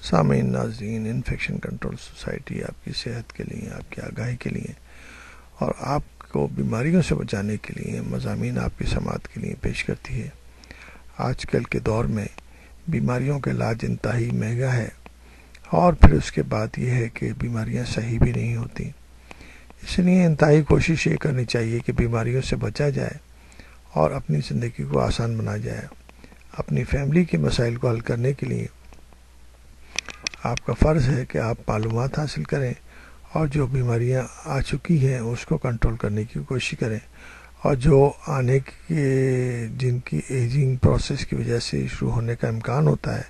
سامعین ناظرین، infection control society آپ کی صحت کے لیے، آپ کی آگاہی کے لیے اور آپ کو بیماریوں سے بچانے کے لیے مضامین آپ کی سماعت کے لیے پیش کرتی ہے۔ آج کل کے دور میں بیماریوں کا علاج انتہائی مہنگا ہے، اور پھر اس کے بعد یہ ہے کہ بیماریاں صحیح بھی نہیں ہوتی۔ اس لیے انتہائی کوشش یہ کرنی چاہیے کہ بیماریوں سے بچا جائے اور اپنی زندگی کو آسان بنایا جائے۔ اپنی فیملی کے مسائل کو حل کرنے کے لیے آپ کا فرض ہے کہ آپ معلومات حاصل کریں اور جو بیماریاں آ چکی ہیں اس کو کنٹرول کرنے کی کوشش کریں، اور جو آنے کے جن کی ایجنگ پروسیس کی وجہ سے شروع ہونے کا امکان ہوتا ہے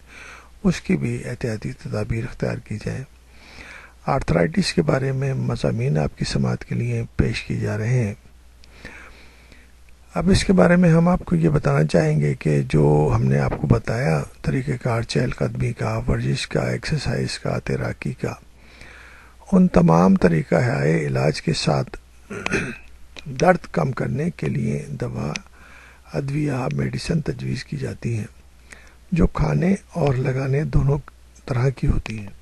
اس کی بھی احتیاطی تدابیر اختیار کی جائیں۔ آرتھرائٹس کے بارے میں مضامین آپ کی سماعت کے لیے پیش کیے جا رہے ہیں۔ اب اس کے بارے میں ہم آپ کو یہ بتانا چاہیں گے کہ جو ہم نے آپ کو بتایا طریقہ کار چہل قدمی کا، ورزش کا، ایکسرسائز کا، تیراکی کا، ان تمام طریقہ علاج کے ساتھ درد کم کرنے کے لیے دوا، ادویہ، میڈیسن تجویز کی جاتی ہیں جو کھانے اور لگانے دونوں طرح کی ہوتی ہیں۔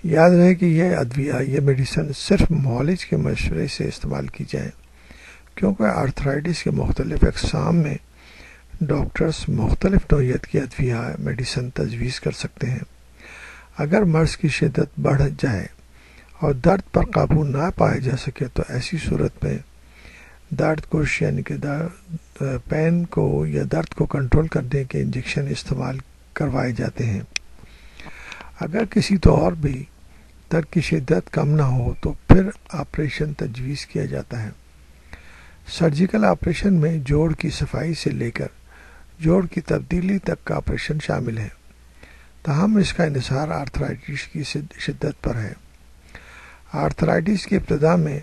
یاد رہے کہ یہ ادویہ، یہ میڈیسن صرف معالج کے مشورے سے استعمال کی جائیں، کیونکہ آرتھرائٹس کے مختلف اقسام میں ڈاکٹرز مختلف نوعیت کی ادویہ میڈیسن تجویز کر سکتے ہیں۔ اگر مرض کی شدت بڑھ جائے اور درد پر قابو نہ پایا جا سکے تو ایسی صورت میں درد کو یعنی کہ پین کو یا درد کو کنٹرول کرنے کے انجیکشن استعمال کروائے جاتے ہیں۔ اگر کسی طور بھی درد کی شدت کم نہ ہو تو پھر آپریشن تجویز کیا جاتا ہے۔ سرجیکل آپریشن میں جوڑ کی صفائی سے لے کر جوڑ کی تبدیلی تک کا آپریشن شامل ہے، تاہم اس کا انحصار آرتھرائٹس کی شدت پر ہے۔ آرتھرائٹس کی ابتدا میں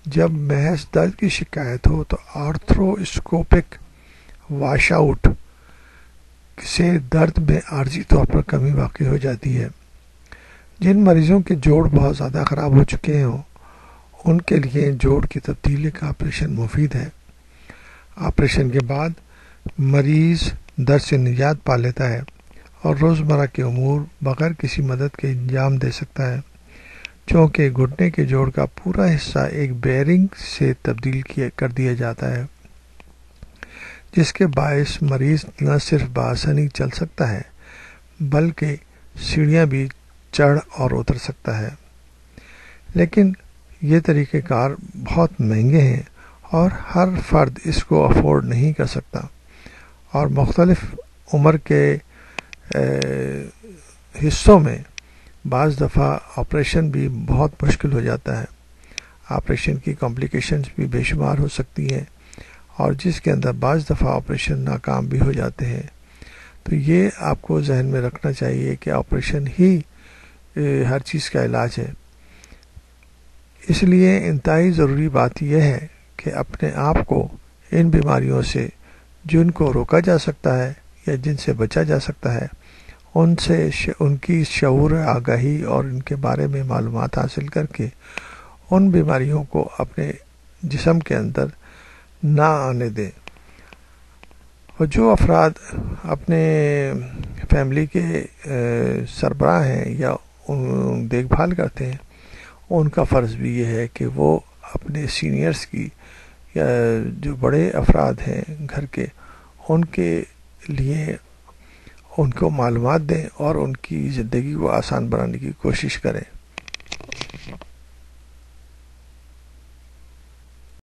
جب محض درد کی شکایت ہو تو آرتھروسکوپک واش آؤٹ سے درد میں عارضی طور پر کمی واقع ہو جاتی ہے۔ جن مریضوں کے جوڑ بہت زیادہ خراب ہو چکے ہوں ان کے لیے جوڑ کی تبدیلی کا آپریشن مفید ہے۔ آپریشن کے بعد مریض درد سے نجات پا لیتا ہے اور روزمرہ کے امور بغیر کسی مدد کے انجام دے سکتا ہے، چونکہ گھٹنے کے جوڑ کا پورا حصہ ایک بیئرنگ سے تبدیل کر دیا جاتا ہے، جس کے باعث مریض نہ صرف بآسانی چل سکتا ہے بلکہ سیڑھیاں بھی چڑھ اور اتر سکتا ہے۔ لیکن یہ طریقہ کار بہت مہنگے ہیں اور ہر فرد اس کو افورڈ نہیں کر سکتا، اور مختلف عمر کے حصوں میں بعض دفعہ آپریشن بھی بہت مشکل ہو جاتا ہے۔ آپریشن کی کمپلیکیشنز بھی بے شمار ہو سکتی ہیں، اور جس کے اندر بعض دفعہ آپریشن ناکام بھی ہو جاتے ہیں۔ تو یہ آپ کو ذہن میں رکھنا چاہیے کہ آپریشن ہی ہر چیز کا علاج ہے۔ اس لیے انتہائی ضروری بات یہ ہے کہ اپنے آپ کو ان بیماریوں سے جن کو روکا جا سکتا ہے یا جن سے بچا جا سکتا ہے ان کی شعور آگاہی اور ان کے بارے میں معلومات حاصل کر کے ان بیماریوں کو اپنے جسم کے اندر نہ آنے دیں۔ اور جو افراد اپنے فیملی کے سربراہ ہیں یا دیکھ بھال کرتے ہیں ان کا فرض بھی یہ ہے کہ وہ اپنے سینئرز کی یا جو بڑے افراد ہیں گھر کے ان کے لیے ان کو معلومات دیں اور ان کی زندگی کو آسان بنانے کی کوشش کریں۔